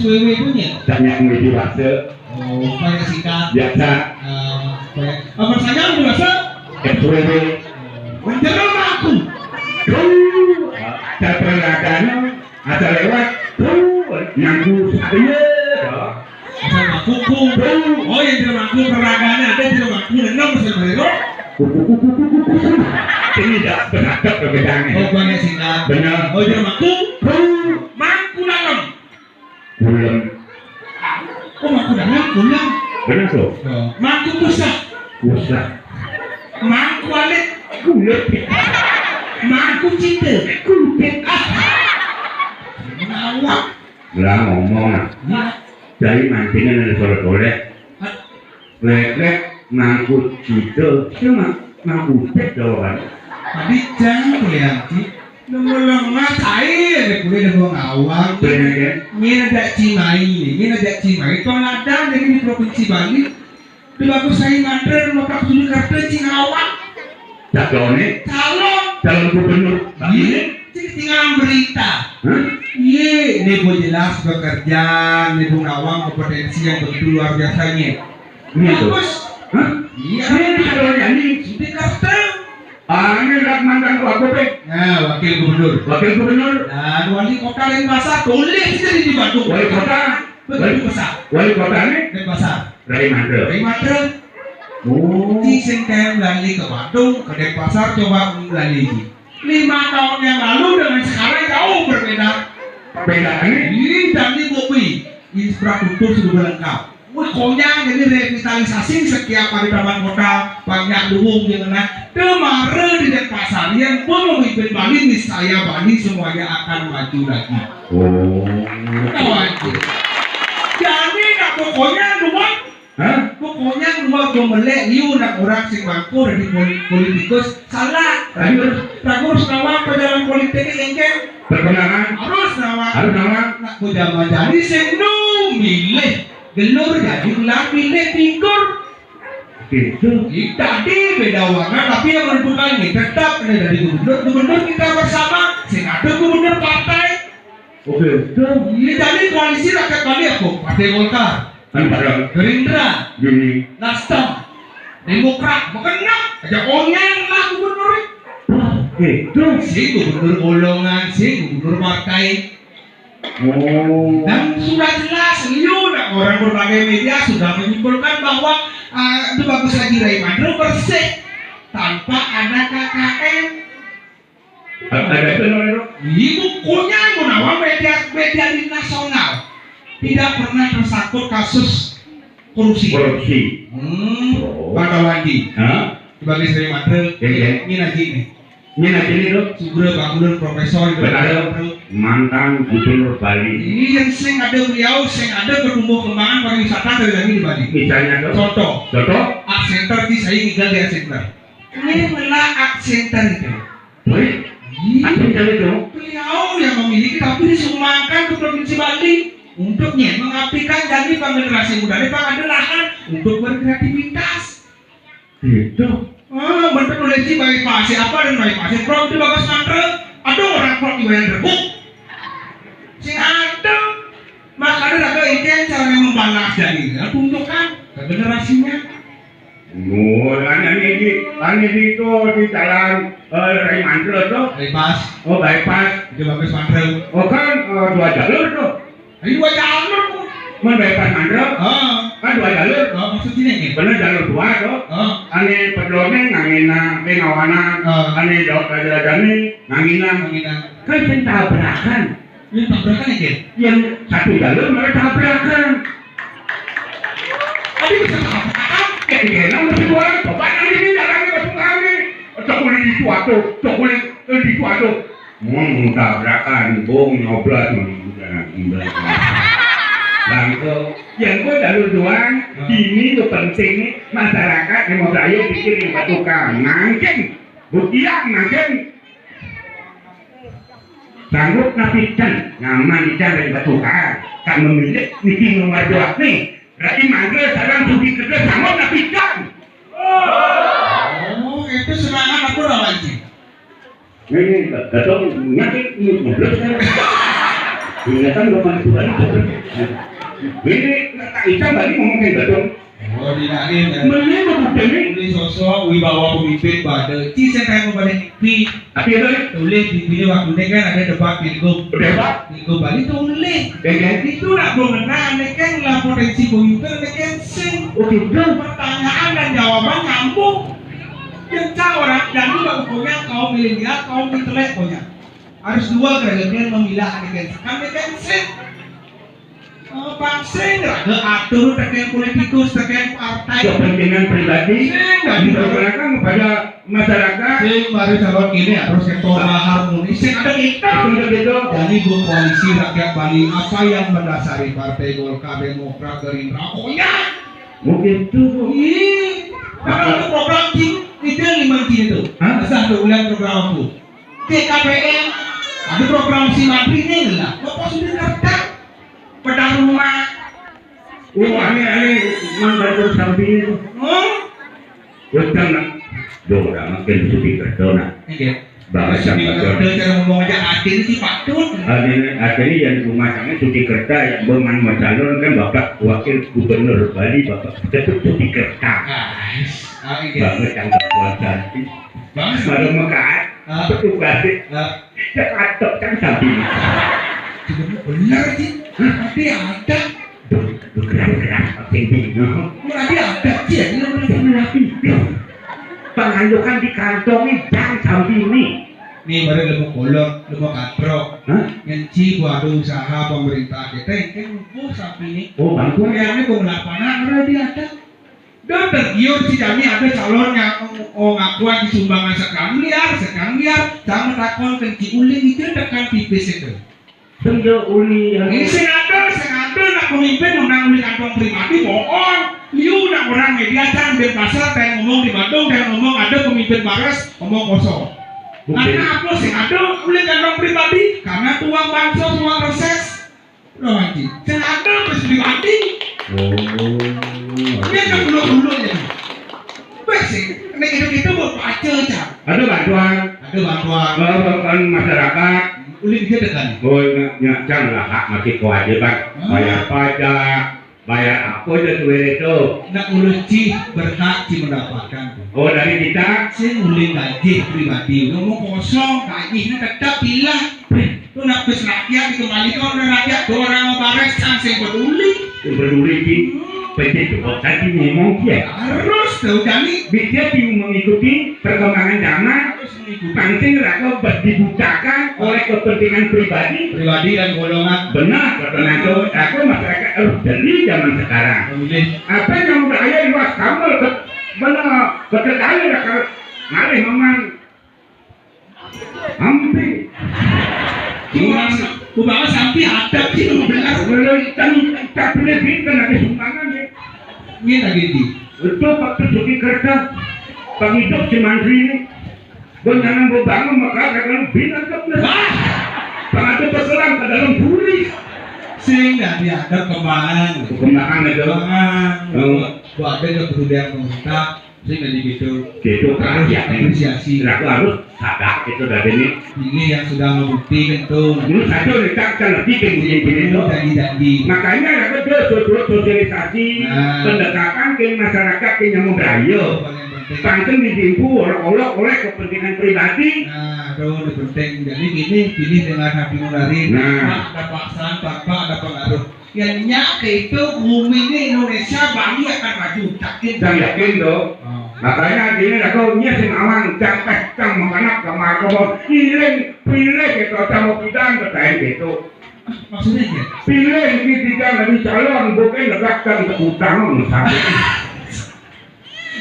SWW punya. Banyak ngisi wase. Oh, pakai singkat. Biasa. Apa sayang biasa? SWW. Menjelang aku. Ada peraganya, ada lewat. Nyangku saya. Asal makuku. Oh, yang di rumahku peraganya ada di rumahku. Enam bersama itu. Ini tidak beradab perbedaannya. Oh, pakai singkat. Benar. Oh, di rumahku. Mangku dalam. Bulan. Oh, mangku dalam. Bulan. Benar tuh. Mangku pusat. Pusat. Mangku alik. Kulit. Mangku cinta. Kulit. Awak. Lah ngomong ah. Dari mancingan ada sore-sore. Lek-lek ngangkut cinta. Cuma ngangkut jawaban. Tadi jangan kelihatan. Nunggu-nunggu cair. Ada kulit ada buang awak. Benar kan? Ini ada Cimahi. Ini ada Cimahi. Kalau ada jadi di Provinsi Bali. Di bagus saya mandor. Maka sudah kartu Cingawang. Calon gubernur. Iya, tinggal berita. Iya, ini bu jelas bekerja, ini bu ngawang kompetensi yang begitu luar biasanya. Bagus. Iya, ini calonnya ini di kartu. Ini rak mantan wakil. Nah, wakil gubernur. Nah, wali kota Denpasar tulis jadi di Bandung. Wali kota. Wali kota ini Denpasar. dari Madura. Oh, di sengkem lali ke Bandung, ke Denpasar coba lali. 5 tahun yang lalu dengan sekarang jauh berbeda. Perbedaannya? Ini dari Bobi, infrastruktur sudah lengkap. Pokoknya jadi revitalisasi setiap hari taman kota banyak dukung yang enak. Kemarin di Denpasar yang pun memimpin Bali, niscaya Bali semuanya akan maju lagi. Oh, jadi nggak pokoknya dua. Pokoknya gua melek liu nak orang sing mampu dari politikus salah. Ragus nama pejalan politik engkel. Perkenalkan. Harus nama. Nak zaman jadi sing nu milih gelur jadi ulang milih figur. Gitu. Tadi beda warna tapi yang menentukan ini tetap dari gubernur kita bersama. Sing ada gubernur partai. Oke. Ini jadi koalisi rakyat Bali aku Partai Golkar. Gerindra, Nasdem, Demokrat, bukan aja onyeng lah gubernur. Gitu. Si gubernur golongan, si gubernur partai. Oh. Dan sudah jelas, orang berbagai media sudah menyimpulkan bahwa itu bagus lagi Rai Mandro bersih tanpa ada KKN. Ada itu Itu punya menawa media di nasional. Tidak pernah tersangkut kasus korupsi. Pada Wandi. Sebagai Sri Mandre. Ini lagi nih. Ini itu Sugro Bangunan Profesor mantan gubernur Bali. Ini yang sing ada beliau, sing ada bertumbuh kembangan pariwisata dari lagi di Bali. Misalnya contoh. Art Center di saya tinggal di Art Center. Ini adalah Art Center itu. Baik. Art Center itu beliau yang memiliki tapi disumbangkan ke Provinsi Bali. Untuknya mengabdikan jadi generasi muda ini ada lahan untuk berkreativitas. Itu. Bentuk kolektif baik pasir apa dan baik pasir prom di bagas mantra. Ada orang prom di bagian rebuk. Sing ada makanya ada ikan cara membalas jadi. Tunjukkan ke generasinya. Ini itu di jalan Rai Mantra tuh. Bypass. Oh bypass. Di bagas mantra. Oh kan 2 jalur tuh. Ini 2 jalur. Bypass Mantra. Kan 2 jalur. Maksudnya ini. Bener jalur 2 tuh. Ane pedone ngangina ngawana. Ane dok jajane ngangina. Kan sing tabrakan. Ini tabrakan ya, Ken? Yang 1 jalur mereka tabrakan. Tadi bisa tabrakan. Kena mesti buat coba ini jalannya masuk kami. Cokuli di suatu, cokuli di suatu. Mau tabrakan, bong nyoblos Bangko, yang gue jalur doang, ini tuh penting masyarakat yang mau saya bikin batu nangking, buktian nangking. Sanggup nafikan, nyaman dari batu kan memilih niki nomor 2 nih. Rai Mandre sekarang sudah kerja sanggup nafikan. Oh, itu semangat aku lawan sih. Ini datang nyakit ini ngobrol kan. Ingatan lo mana tuan? Ini tak ikan tadi ngomong kayak gitu. Oh dinain ya. Mending mau ini. Ini sosok wibawa pemimpin pada. Ci saya kayak mau balik di. Tapi itu Tulis di sini waktu ini kan ada debat Pilgub Bali tulis. Itu nak mengenai ini kan lah potensi pemimpin ini kan sing. Oke, Pertanyaan dan jawaban nyambung. Yang tahu orang dan juga pokoknya kaum milenial, kaum intelek pokoknya harus dua kalian memilah ini kan sing. Pangsing ada atur terkait politikus terkait partai kepentingan pribadi dan dipergunakan kepada masyarakat. Sing baru calon ini harus sektor harmonis. Sing ada kita. Jadi koalisi rakyat Bali apa yang mendasari partai Golkar, Demokrat, Gerindra, pokoknya. Mungkin itu. Kalau itu program itu 5 itu. Asal ada ulang program aku. TKPM ada program si Menteri ini lah. Bapak sudah kerja. Pedang rumah. Aneh membantu samping itu. Betul nak. Dong, makin suci kerja nak. Bahasa kerja cara ngomong aja akhirnya si Patut. Akhirnya yang rumah sana suci kerja yang berman calon kan Bapak Wakil Gubernur Bali Bapak Ketut suci kerja. Bapak yang kekuasaan. Baru mekat. Petugas. Cakatok kan samping. Benar sih. Nanti ada. Gerak-gerak bingung. Nanti ada sih. Pengandukan di kantongnya jangan sampai ini. Nih baru lemuk kolok, lemuk katrok. Ngenci ada usaha pemerintah kita yang ngumpul sapi ini. Oh bantuan yang ini lapangan ada dia ada. Dan tergiur si kami ada calonnya. Ngakuan di sumbangan sekarang liar, jangan takon kenci uling itu tekan pipis itu. Tunggu uli yang ini sengaja nak pemimpin undang uli kantong pribadi bohong. Liu nak orang media jangan pasar dan ngomong di Bandung dan ngomong ada pemimpin baras ngomong kosong. Karena apa sengaja uli kantong pribadi karena tuang bansos tuang reses. Udah mati. Sengaja pribadi. Dia kan dulu ya. Besi, ini itu buat baca aja. Ada bantuan. Bantuan masyarakat. Uli dia dekat. Oh, janganlah hak masih kewajiban. Bayar pajak, bayar apa aja tuh itu. Nak uluci berhak mendapatkan. Oh, dari kita. Saya uli gaji pribadi. Ngomong kosong, gajinya tetap bilang. Itu nak bes rakyat dikembalikan oleh rakyat. Orang mau bares sanksi peduli. Peduli sih. PT Joko tadi ngomong dia harus tahu kami dia mengikuti perkembangan zaman pancing rakyat dibutakan oleh kepentingan pribadi dan golongan benar karena itu aku masyarakat harus jeli zaman sekarang apa yang beraya luas kamu benar keterkait kalau ngalih memang hampir Kumama sampai ada sih benar tak boleh bikin ada sumbangan ya. Ini lagi di. Itu waktu suci kerja penghidup si Mandri ini. Jangan bangun maka akan bina kebenar. Pengatur terserang ke dalam buri. Sehingga dia ada kembangan itu. Buat ada kepedulian pemerintah. Sehingga begitu harus apresiasi. Aku harus sadar itu dari ini yang sudah membuktikan tuh. Dulu saja letakkan lebih begini itu. Makanya aku sosialisasi pendekatan ke masyarakat ke nyamuk rayo. Pancen ditimpu oleh kepentingan pribadi. Nah, itu penting. Jadi gini pilih dengan hati nurani. Ada paksaan tanpa ada pengaruh. Yang nyake itu bumi ini Indonesia Bali akan maju. Yakin dong. Makanya gini aku sing awan capek cang makanak kamar kebon pilih gitu mau bidang bertahan gitu. Maksudnya ya? Pilih ketika dari calon bukan negakkan utang misalnya.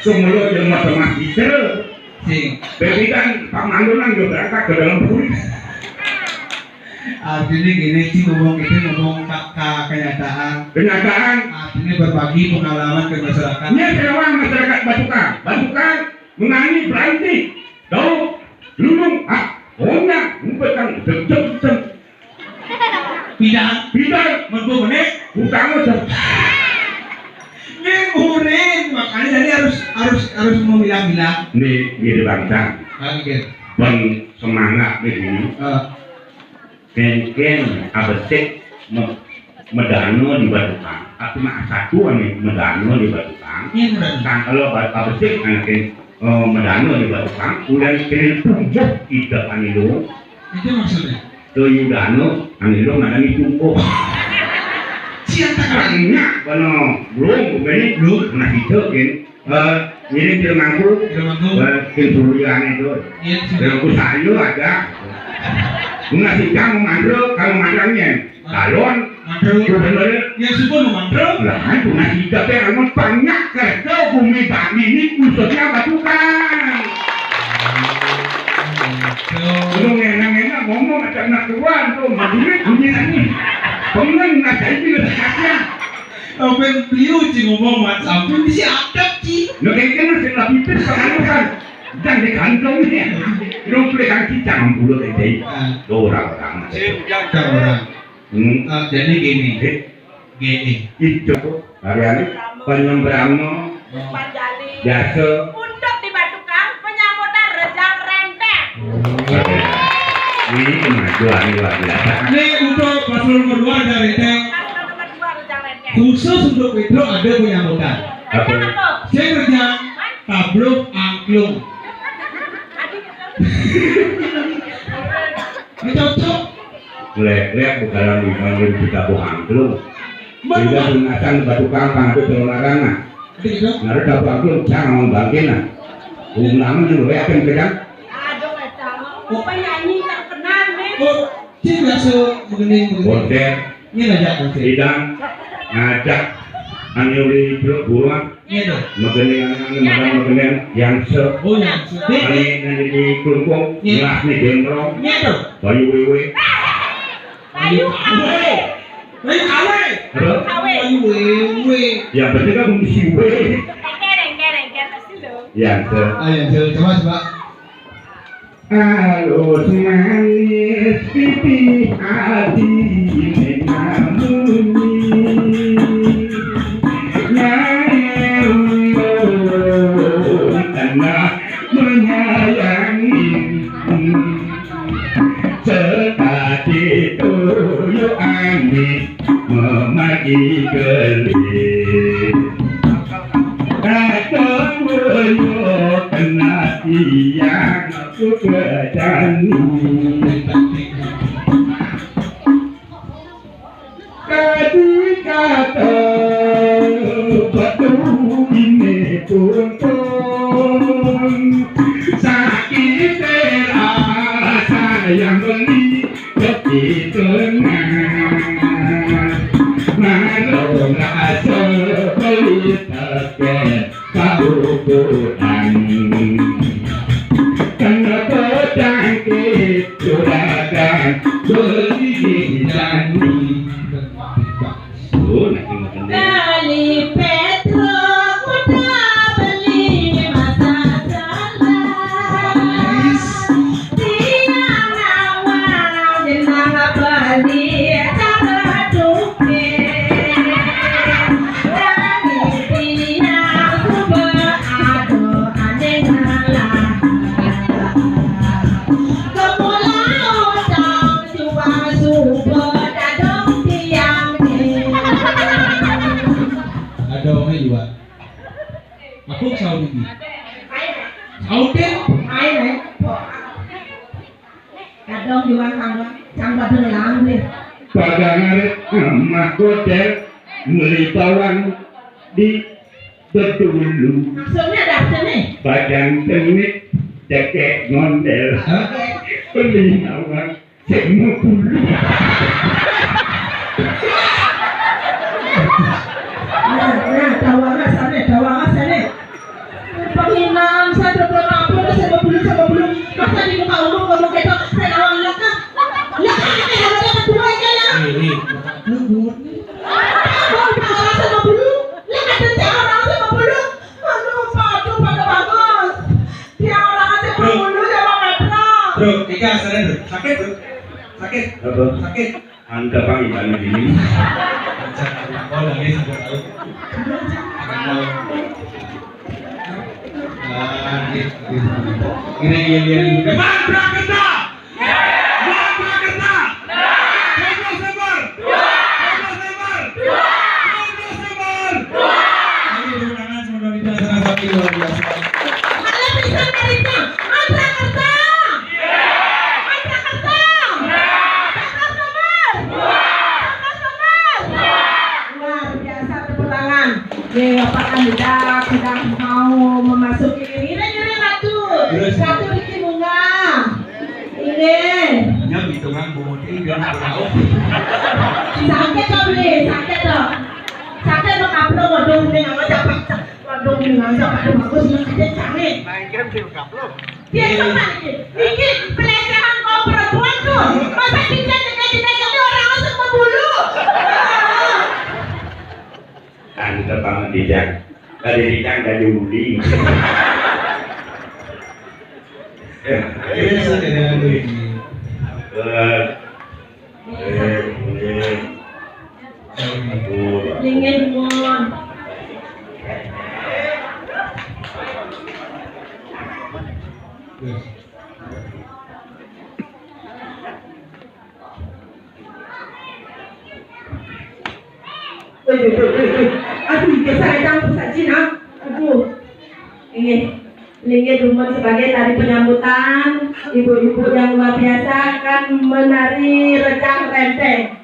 Semua yang matematik Tapi kan Pak Mandunan juga berangkat ke dalam buri. Artinya gini sih ngomong kenyataan. Artinya berbagi pengalaman ke masyarakat. Ini adalah masyarakat Batukan menangani berhenti. Tahu, lulung, pokoknya ngumpetkan jam. Bidang, menurut utang aja. Ngurin, makanya jadi harus memilah-milah. Nih, gini bangsa. Gitu. Ben semangat begini. Mungkin abesek medano di Batukang. Aku mah satu nih medano di Batukang. Iya benar. Kan kalau abesek anaknya medano di Batukang, udah kena tumbuh tidak anilu. Itu maksudnya. Tuh Yudano anilu ngadani tumbuh. Siapa Karena kalau belum belum masih terkin. Ini dia mampu. Kesulian itu. Kalau usaha ada. Ngasih kamu mandro, kalau mandangnya calon, gubernur, yang syukur mandro. lah itu ngasih tapi emang banyak kerja bumi bami ini khususnya Batukang. Lu enak-enak ngomong macam nak tuan tuh, madunya bunyian nih. Pengen ngasih juga sekatnya. Open view sih ngomong macam itu siapa sih? Lu kayaknya masih lebih terus kan. Dan di kantongnya, lu pegang cicang bulu tadi, orang-orang. Jadi gini, Itu hari-hari penyembramo, jasa. Untuk di Batukang penyambutan rejang renteng. Ini kemajuan luar biasa. Ini untuk paslon kedua dari Teng. Paslon nomor 2 rejang renteng. Khusus untuk itu ada penyambutan. Rejang apa? Saya kerja tablo angklung. Ini cocok. Lihat bukan di kita bohong dulu. Tidak gunakan Batukang pangkat terlarangan. Nara dapat angklung jangan membangkitkan. Lama dulu ya kan pegang. Aduh rejang. Penyanyi terkenal nih. Oh, sih biasa begini. Konser, Ini ngajak konser. sidang, ngajak anjuri buruan. Iya dong. Makan yang se. Oh yang sedih. Kali nanti di kelompok jelas nih gembrong. Iya dong. Bayu wewe. Kayu awe. Bayu kawe. Apa? Kawe. Bayu wewe. Yang penting kan mesti wewe. Kereng pasti lo. Yang se. Ayo coba. Halus manis pipi hati mengamuni. Karena menyayangi sekali tuyul angin memagi gelis kadang tuyul kena tiang aku kejani ketika batu ini turun sakit terasa yang beli kepi tengah malu rasa beli teke kau kurang kenapa cangkit juragan beli jani Kali Petro udah beli masa jalan. Dia nawarin beli cara dukir. Dari dia berado aneh ngalah. Kemulau dong coba dadong tiang. Ada orang juga. Aku Saudi. Saudi. Kadang juga sangka benelang deh. Padangan mahkotel melipawan di betulu Maksudnya ada apa nih? badan teknik cekek ngondel pelingawan semua bulu Nah, dawangan sana. Penghinaan saya berapa sama belum. Masa di muka umum ngomong gitu, saya lawan lekah. Lekah ini harus dapat dua aja ya. Ini. Lembut nih. Orang sama belum. Lekah dan orang sama belum. Aduh, pada bagus. Dia orang aja belum sama Petra. Bro, Ika sadar bro. Sakit bro. Sakit. apa Sakit. anda panggilan ini Oh, lagi sampai tahu. Ini. Bang Prakerta. biasa. Kalian bisa meritnya Jakarta. Jakarta. Luar biasa tepuk tangan. Bapak kandidat sudah mau memasuki ini ratu. Ratu Riki Bunga. Ini. Ya hitungan bumoti dia nak tahu. Sakit dong nih, sakit dong. Sakit dong kaplo wadung nih nggak dapat. Wadung nih nggak dapat bagus yang kecil canggih. Main game di kaplo. Dia kemana ini? Ini pelecehan kaum perempuan tuh. Masa kita kami orang langsung membulu. Anda bangun dijak. Dari dijak dari uli. Biasa dengan duit. Dingin mon. Aduh, kesakitan saji nak. Aduh, ini Rumon sebagai tari penyambutan ibu-ibu yang luar biasa akan menari rejang renteng.